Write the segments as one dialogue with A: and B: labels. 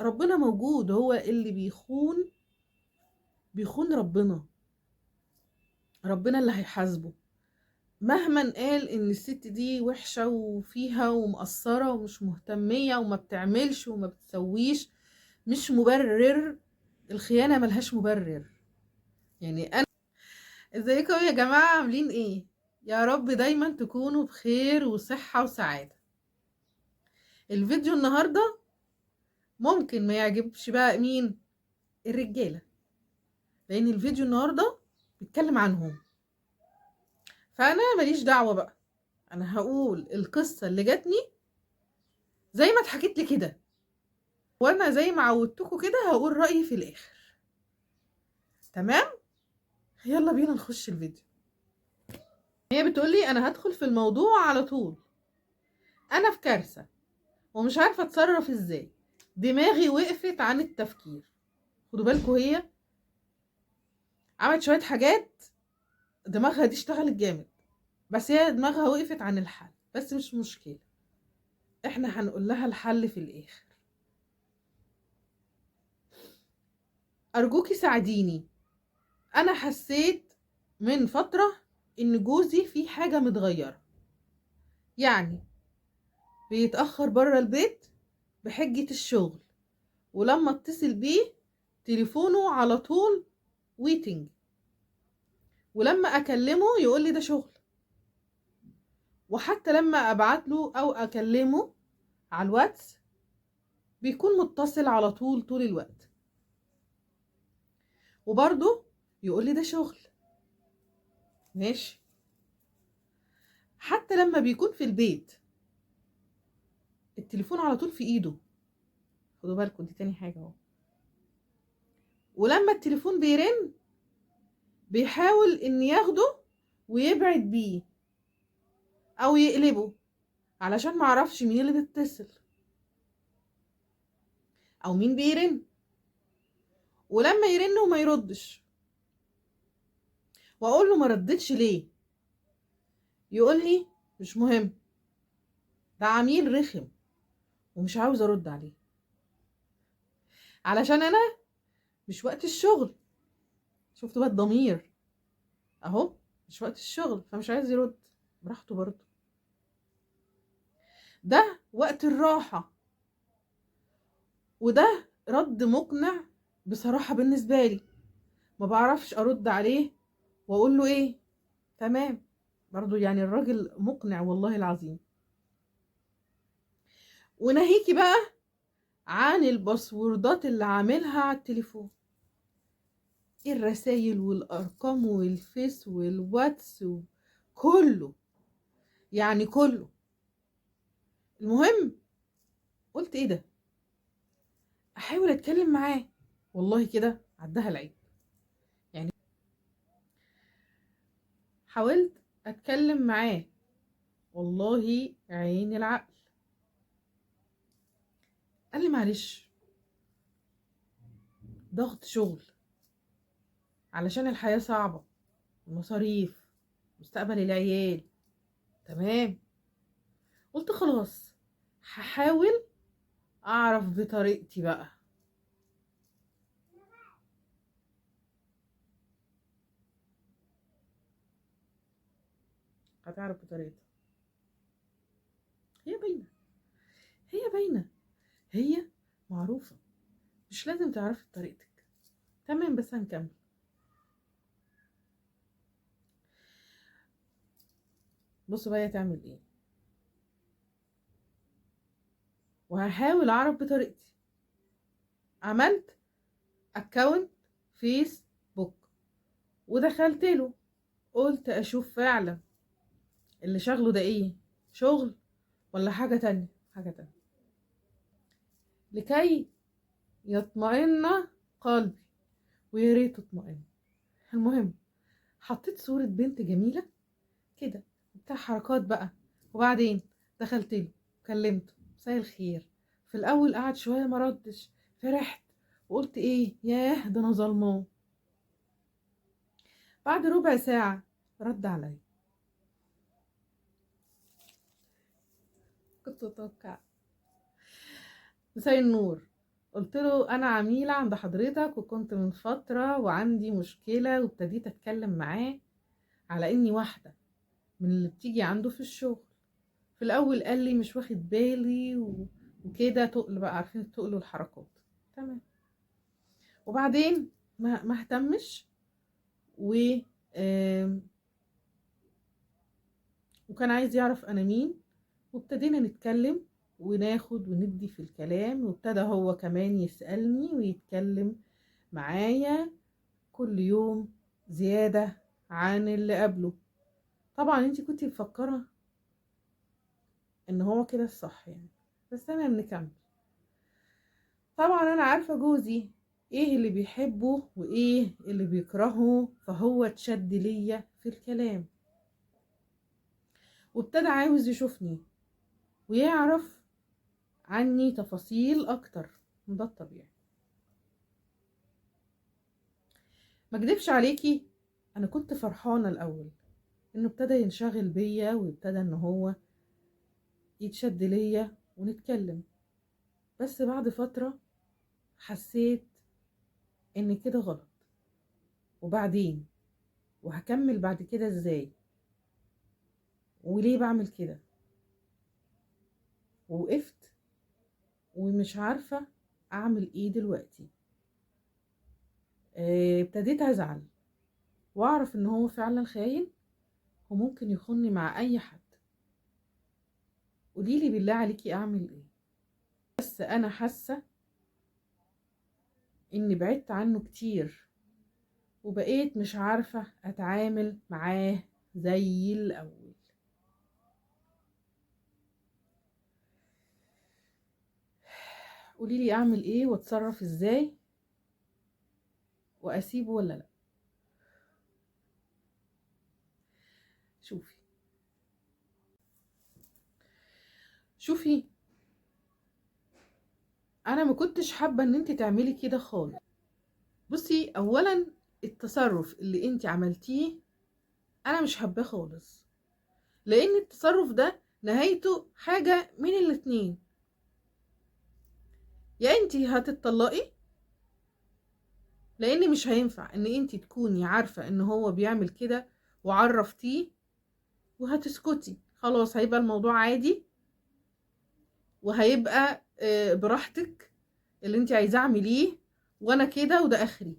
A: ربنا موجود، هو اللي بيخون ربنا اللي هيحاسبه. مهما قال ان الست دي وحشة وفيها ومقصرة ومش مهتمية وما بتعملش وما بتسويش، مش مبرر. الخيانة ملهاش مبرر. يعني انا، ازيكم يا جماعة؟ عاملين ايه؟ يا رب دايما تكونوا بخير وصحة وسعادة. الفيديو النهاردة ممكن ما يعجبش بقى مين؟ الرجالة، لان الفيديو النهاردة بيتكلم عنهم. فانا ماليش دعوة بقى، انا هقول القصة اللي جاتني زي ما اتحكيت لي كده، وانا زي ما عودتكم كده هقول رأيي في الاخر. تمام؟ يلا بينا نخش الفيديو. هي بتقولي انا هدخل في الموضوع على طول، انا في كارثة ومش عارفة اتصرف ازاي، دماغي وقفت عن التفكير. خدوا بالكم، هي عملت شوية حاجات دماغها دي اشتغلت جامد، بس هي دماغها وقفت عن الحل. بس مش مشكلة، احنا هنقول لها الحل في الاخر. ارجوكي ساعديني، انا حسيت من فترة ان جوزي في حاجة متغيرة، يعني بيتأخر برا البيت بحجة الشغل، ولما اتصل بيه تليفونه على طول ويتنج، ولما اكلمه يقول لي ده شغل، وحتى لما ابعت له او اكلمه على الواتس بيكون متصل على طول الوقت، وبرضه يقول لي ده شغل. ماشي. حتى لما بيكون في البيت التليفون على طول في ايده. خدوا بالكم، دي تاني حاجة اهو. ولما التليفون بيرن بيحاول ان ياخده ويبعد بيه او يقلبه علشان معرفش مين اللي بيتصل او مين بيرن. ولما يرن وما يردش واقول له ما ردتش ليه، يقول لي مش مهم، ده عميل رخم ومش عاوز ارد عليه علشان انا مش وقت الشغل. شفتوا بقى الضمير اهو، مش وقت الشغل فمش عايز يرد. براحته برضه، ده وقت الراحة، وده رد مقنع بصراحة بالنسبة لي. ما بعرفش ارد عليه واقول له ايه، تمام برضو، يعني الراجل مقنع والله العظيم. وناهيكي بقى عن الباسوردات اللي عاملها على التليفون، الرسايل والارقام والفيس والواتس كله، يعني كله. المهم قلت ايه ده، احاول اتكلم معاه. والله كده عدها العيب. يعني حاولت اتكلم معاه، والله عين العقل. قال لي معلش، ضغط شغل علشان الحياة صعبة، المصاريف، مستقبل العيال. تمام. قلت خلاص هحاول اعرف بطريقتي بقى. هتعرف بطريقتها، هي باينة، هي باينة، هي معروفة، مش لازم تعرفي بطريقتك. تمام، بس هنكمل. بصوا بقى هي تعمل ايه، وهحاول اعرف بطريقتي. عملت اكونت فيسبوك ودخلت له، قلت اشوف فعلا اللي شغله ده ايه، شغل ولا حاجة تانية. حاجة تانية لكي يطمئن قلبي، ويا ريت اطمئن. المهم حطيت صورة بنت جميلة كده بتاع حركات بقى، وبعدين دخلت له كلمته مساء الخير. في الاول قعد شوية ما ردش، فرحت وقلت ايه، ياه ده انا ظلماه. بعد ربع ساعة رد عليا. كنت اتوقع. مساء النور، قلت له انا عميلة عند حضرتك وكنت من فترة وعندي مشكلة، وابتديت اتكلم معاه على اني واحدة من اللي بتيجي عنده في الشغل. في الاول قال لي مش واخد بالي وكده تقل بقى، عارفين التقل والحركات. تمام. وبعدين ما اهتمش و آم، وكان عايز يعرف انا مين، وابتدينا نتكلم وناخد وندي في الكلام، وابتدى هو كمان يسألني ويتكلم معايا كل يوم زيادة عن اللي قبله. طبعا انتي كنتي مفكرة ان هو كده الصح يعني، بس انا بنكمل. طبعا انا عارفة جوزي ايه اللي بيحبه وايه اللي بيكرهه، فهو اتشد ليا في الكلام وابتدى عاوز يشوفني ويعرف عني تفاصيل اكتر. ده الطبيعي. ما اكدبش عليكي، انا كنت فرحانة الاول انه ابتدى ينشغل بيا، وابتدى ان هو يتشد ليا ونتكلم. بس بعد فترة حسيت ان كده غلط. وبعدين وهكمل بعد كده ازاي؟ وليه بعمل كده؟ ووقفت ومش عارفة اعمل ايه دلوقتي. ابتديت ازعل واعرف ان هو فعلا خاين وممكن يخوني مع اي حد. قوليلي بالله عليكي اعمل ايه؟ بس انا حاسة اني بعدت عنه كتير وبقيت مش عارفة اتعامل معاه زي الاول. قوليلي اعمل ايه واتصرف ازاي، واسيبه ولا لا؟ شوفي شوفي، انا ما كنتش حابة ان انت تعملي كده خالص. بصي، اولا التصرف اللي انت عملتيه انا مش حباه خالص، لان التصرف ده نهايته حاجة من الاتنين: يا انت هتتطلقي، لان مش هينفع ان انت تكوني عارفة ان هو بيعمل كده وعرفتيه وهتسكتي. خلاص هيبقى الموضوع عادي وهيبقى براحتك اللي انت عايزاه اعمليه، وانا كده وده اخري.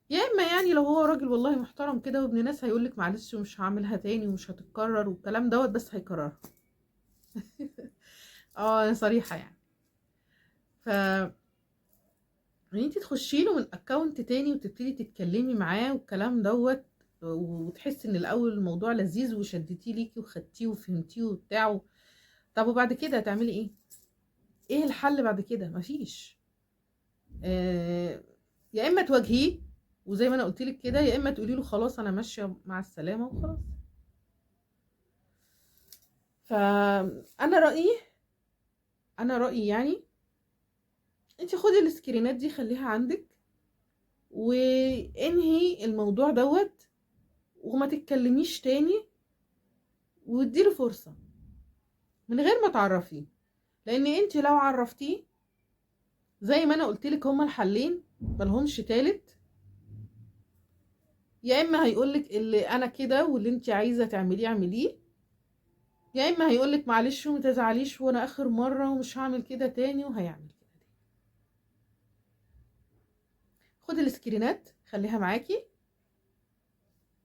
A: يا اما يعني لو هو راجل والله محترم كده وابن ناس هيقولك معلش ومش هعملها تاني ومش هتتكرر والكلام دوت، بس هيكررها. اه انا صريحة يعني. ف ان انت تخشي له من اكونت تاني وتبتدي تتكلمي معاه والكلام دوت، وتحسي ان الاول الموضوع لذيذ وشدتيه ليكي وخدتيه وفهمتيه وبتاعه. طب وبعد كده هتعملي ايه؟ ايه الحل بعد كده؟ مفيش. آه، يا اما تواجهيه وزي ما انا قلت لك كده، يا اما تقولي له خلاص انا ماشيه مع السلامه وخلاص. فانا رايي انا رايي يعني انت خدي السكرينات دي خليها عندك وانهي الموضوع دوت، وما تتكلميش تاني واديله فرصه من غير ما تعرفيه. لان انت لو عرفتيه زي ما انا قلت لك هما الحلين ملهمش تالت: يا اما هيقولك اللي انا كده واللي انت عايزه تعمليه اعمليه، يا اما هيقولك معلش وما تزعليش وانا اخر مره ومش هعمل كده تاني وهيعمل كده تاني. خدي السكرينات خليها معاكي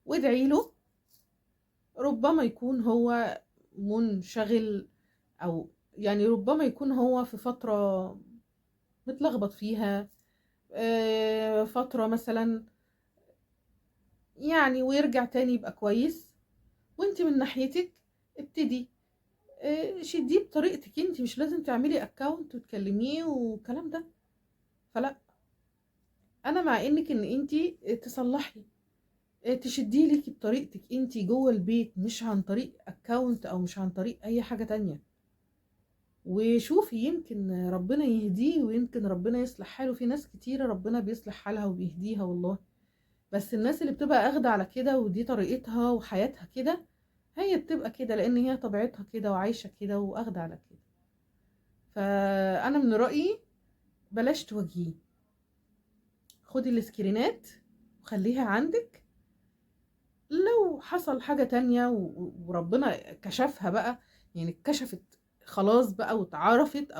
A: وادعي له. ربما يكون هو منشغل، او يعني ربما يكون هو في فتره متلخبط فيها، فتره مثلا يعني، ويرجع تاني يبقى كويس. وانت من ناحيتك ابتدي شديه بطريقتك انت، مش لازم تعملي اكاونت وتكلميه والكلام ده. فلا، انا مع انك ان انتي تصلحي تشديه ليكي بطريقتك انتي جوه البيت، مش عن طريق اكاونت او مش عن طريق اي حاجة تانية. وشوفي يمكن ربنا يهديه ويمكن ربنا يصلح حاله. في ناس كتيرة ربنا بيصلح حالها وبيهديها والله. بس الناس اللي بتبقى اخدة على كده ودي طريقتها وحياتها كده، هي بتبقى كده لان هي طبيعتها كده وعايشة كده واخدة على كده. فانا من رأيي بلاش تواجهيه، خدي السكرينات وخليها عندك. لو حصل حاجة تانية وربنا كشفها بقى، يعني اتكشفت خلاص بقى واتعرفت،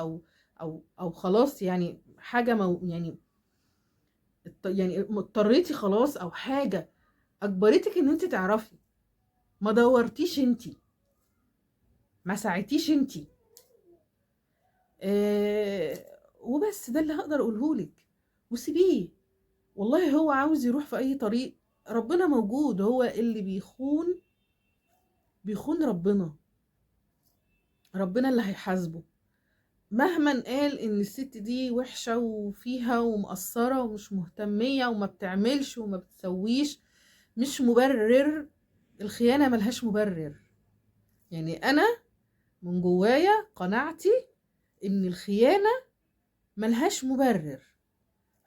A: او خلاص يعني حاجة يعني يعني اضطريتي خلاص، او حاجة اجبرتك ان انت تعرفي، ما دورتيش انتي، ما ساعدتيش انتي. وبس ده اللي هقدر اقولهولك. وسيبيه، والله هو عاوز يروح في اي طريق، ربنا موجود. هو اللي بيخون ربنا، ربنا اللي هيحاسبه. مهما قال ان الست دي وحشة وفيها ومقصرة ومش مهتمية وما بتعملش وما بتسويش، مش مبرر. الخيانة ملهاش مبرر. يعني انا من جوايا قناعتي ان الخيانة ملهاش مبرر.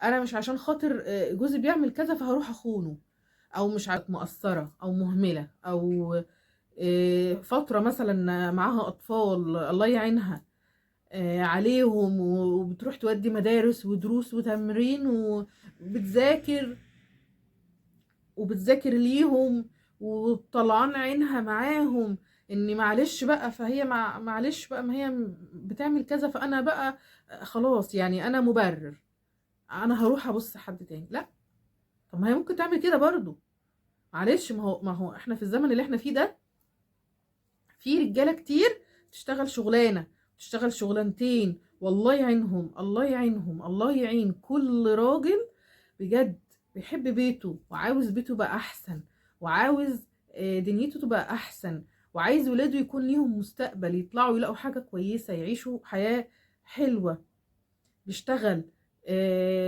A: انا مش عشان خاطر جوزي بيعمل كذا فهروح اخونه، او مش مقصرة او مهملة، او فترة مثلا معاها اطفال الله يعينها عليهم، وبتروح تودي مدارس ودروس وتمرين وبتذاكر ليهم وطلعان عينها معاهم، ان معلش بقى فهي معلش بقى ما هي بتعمل كذا فانا بقى خلاص يعني انا مبرر، انا هروح ابص حد تاني. لا، طب ما هي ممكن تعمل كده برضو. معلش، ما هو احنا في الزمن اللي احنا فيه ده في رجاله كتير تشتغل شغلانه، تشتغل شغلانتين، والله يعينهم، الله يعينهم، الله يعين كل راجل بجد بيحب بيته وعاوز بيته بقى احسن، وعاوز دنيته تبقى احسن، وعايز ولاده يكون ليهم مستقبل، يطلعوا يلاقوا حاجة كويسة، يعيشوا حياة حلوة. بيشتغل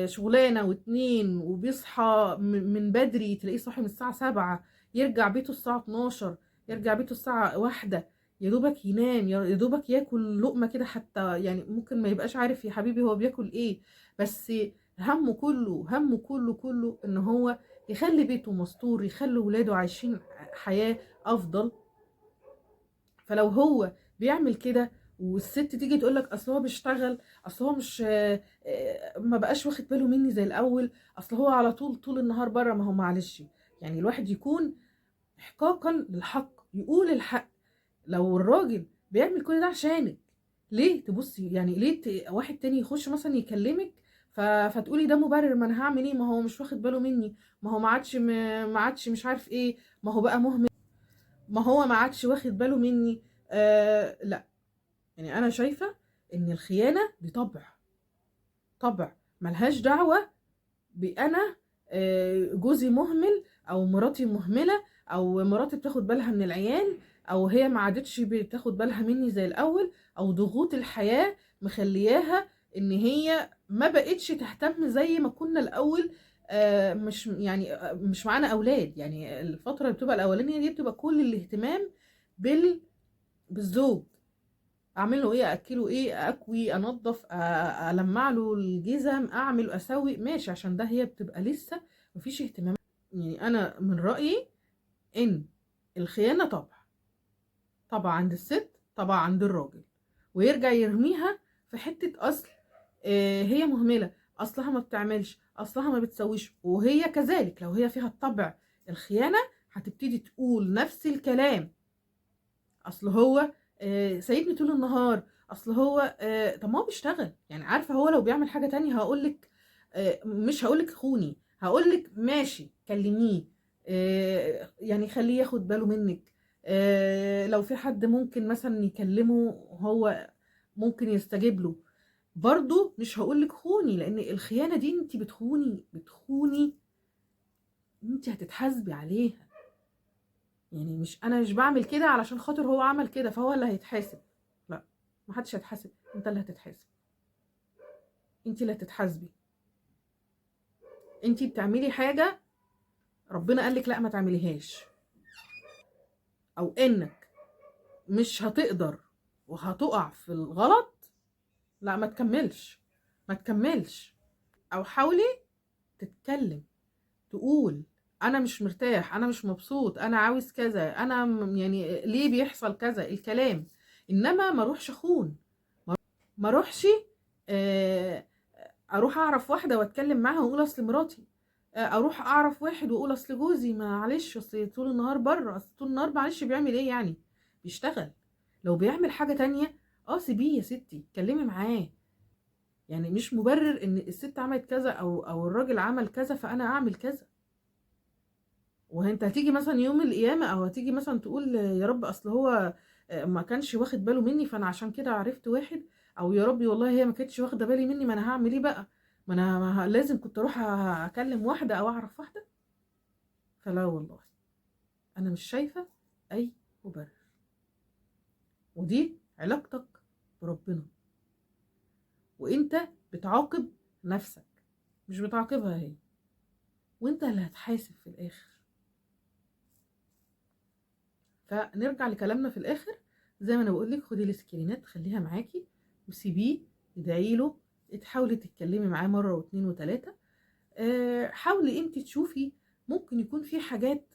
A: شغلانة واتنين، وبيصحى من بدري، تلاقيه صاحي من الساعة 7، يرجع بيته الساعة 12، يرجع بيته الساعة 1، يا دوبك ينام، يا دوبك ياكل لقمة كده، حتى يعني ممكن ما يبقاش عارف يا حبيبي هو بياكل ايه، بس همه كله، همه كله كله ان هو يخلي بيته مستور، يخلي ولاده عايشين حياة افضل. فلو هو بيعمل كده والست تيجي تقول لك اصل هو بيشتغل، اصل هو مش ما بقاش واخد باله مني زي الاول، اصل هو على طول النهار بره، ما هو معلش، يعني الواحد يكون احقاقا للحق، يقول الحق. لو الراجل بيعمل كل ده عشانك، ليه تبصي يعني ليه واحد تاني يخش مثلا يكلمك فتقولي ده مبرر، ما انا هعمل ايه، ما هو مش واخد باله مني، ما هو ما عادش مش عارف ايه، ما هو بقى مهمل، ما هو ما عادش واخد باله مني. لا، يعني انا شايفة ان الخيانة دي طبع ملهاش دعوة بأنا جوزي مهمل او مراتي مهملة، او مراتي بتاخد بالها من العيال، او هي ما عادتش بتاخد بالها مني زي الاول، او ضغوط الحياة مخلياها ان هي ما بقتش تهتم زي ما كنا الاول. مش يعني مش معانا اولاد، يعني الفترة اللي بتبقى الاولانية دي بتبقى كل الاهتمام بالزوج، اعمل له ايه، اكله ايه، اكوي، انظف، المع له الجزم، اعمل اسوي، ماشي، عشان ده هي بتبقى لسه مفيش اهتمام. يعني انا من رايي ان الخيانه طبعا عند الست، طبعا عند الراجل، ويرجع يرميها في حته اصل هي مهمله، اصلها ما بتعملش، اصلها ما بتسويش. وهي كذلك لو هي فيها الطبع الخيانه هتبتدي تقول نفس الكلام، اصل هو سايبني طول النهار، اصل هو طب ما هو بيشتغل، يعني عارفه هو لو بيعمل حاجه تانية هقولك مش هقولك خوني، هقولك ماشي كلميه، يعني خليه ياخد باله منك، لو في حد ممكن مثلا يكلمه هو ممكن يستجيب له، برضو مش هقولك خوني، لان الخيانه دي انت بتخوني، انت هتتحاسبي عليها. يعني انا مش بعمل كده علشان خاطر هو عمل كده فهو اللي هيتحاسب، لا، محدش هيتحاسب، انت اللي هتتحاسب، انت اللي هتتحاسبي. انت بتعملي حاجة ربنا قالك لا ما تعمليهاش، او انك مش هتقدر وهتقع في الغلط، لا ما تكملش، ما تكملش. او حاولي تتكلم، تقول انا مش مرتاح، انا مش مبسوط، انا عاوز كذا، انا يعني ليه بيحصل كذا، الكلام. انما ما اروحش اخون، ما اروحش آه، اروح اعرف واحده واتكلم معاها واقول اصل مراتي، اروح اعرف واحد واقول اصل جوزي، معلش اصل طول النهار بره، اصل طول النهار معلش بيعمل ايه يعني؟ بيشتغل. لو بيعمل حاجه تانية سيبيه يا ستي، اتكلمي معاه. يعني مش مبرر ان الست عملت كذا او الراجل عمل كذا فانا اعمل كذا. وانت هتيجي مثلا يوم القيامه او هتيجي مثلا تقول يا رب اصل هو ما كانش واخد باله مني فانا عشان كده عرفت واحد، او يا ربي والله هي ما كانتش واخده بالي مني، ما انا هعمل ايه بقى؟ ما انا لازم كنت اروح اكلم واحده او اعرف واحده. فلا والله، انا مش شايفه اي مبرر. ودي علاقتك بربنا، وانت بتعاقب نفسك مش بتعاقبها هي، وانت اللي هتحاسب في الاخر. فنرجع لكلامنا في الاخر، زي ما انا بقول لك خدي السكرينات خليها معاكي وسيبيه، ادعي له، تحاولي تتكلمي معاه مره واثنين وثلاثه. حاولي انت تشوفي، ممكن يكون في حاجات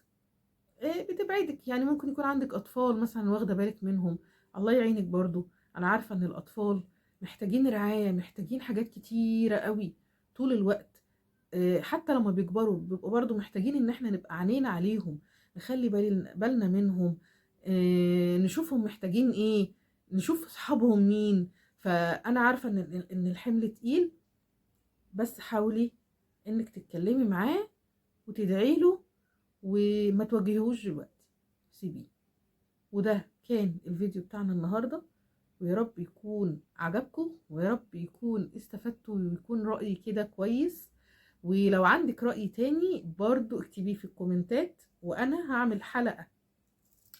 A: بتبعدك، يعني ممكن يكون عندك اطفال مثلا واخده بالك منهم، الله يعينك برضو. انا عارفه ان الاطفال محتاجين رعايه، محتاجين حاجات كتيره قوي طول الوقت. حتى لما بيكبروا بيبقوا برضو محتاجين ان احنا نبقى عينينا عليهم، نخلي بالنا منهم، نشوفهم محتاجين ايه، نشوف اصحابهم مين. فانا عارفه ان الحمل تقيل، بس حاولي انك تتكلمي معاه وتدعي له، وما توجهوش دلوقتي، سيبيه. وده كان الفيديو بتاعنا النهارده، ويا رب يكون عجبكم، ويا رب يكون استفدتوا ويكون رأيي كده كويس. ولو عندك رأي تاني برضو اكتبيه في الكومنتات، وانا هعمل حلقة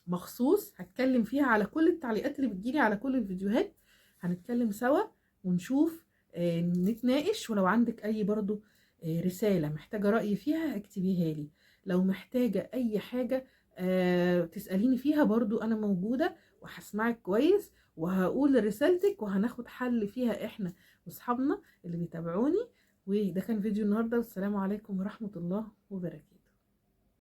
A: مخصوص هتكلم فيها على كل التعليقات اللي بتجيلي على كل الفيديوهات، هنتكلم سوا ونشوف، نتناقش. ولو عندك اي برضو رسالة محتاجة رأي فيها اكتبيها لي، لو محتاجة اي حاجة تسأليني فيها برضو انا موجودة وهسمعك كويس، وهقول رسالتك وهناخد حل فيها احنا واصحابنا اللي بيتابعوني. وده كان فيديو النهاردة، والسلام عليكم ورحمة الله وبركاته.